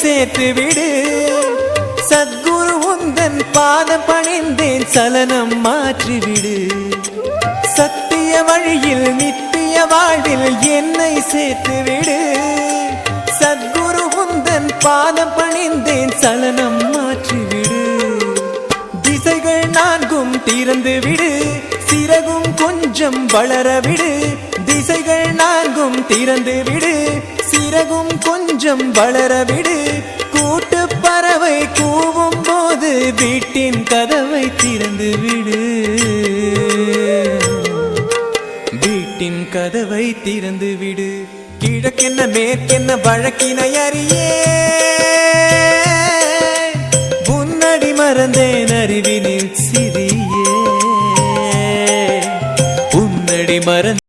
சேர்த்து விடு. சத்குரு உந்தன் பாதம் பணிந்தேன், சலனம் மாற்றிவிடு. சத்திய வழியில் நித்திய வாழ்வில் என்னை சேர்த்து விடு. சத்குரு உந்தன் பாதம் பணிந்தேன், சலனம் மாற்றிவிடு. திசைகள் நான்கும் திறந்து விடு, சிறகும் கொஞ்சம் வளர விடு. திசைகள் நான்கும் திறந்து விடு, சிறகும் கொஞ்சம் வளர விடு. கூட்டு பறவை கூவும் போது வீட்டின் கதவை திறந்து விடு. வீட்டின் கதவை திறந்து விடு. கிழக்கென்ன மேற்கென்ன வழக்கினை அறியே, உன்னடி மறந்தேன் அறிவினில் சிறியே. உன்னடி மறந்த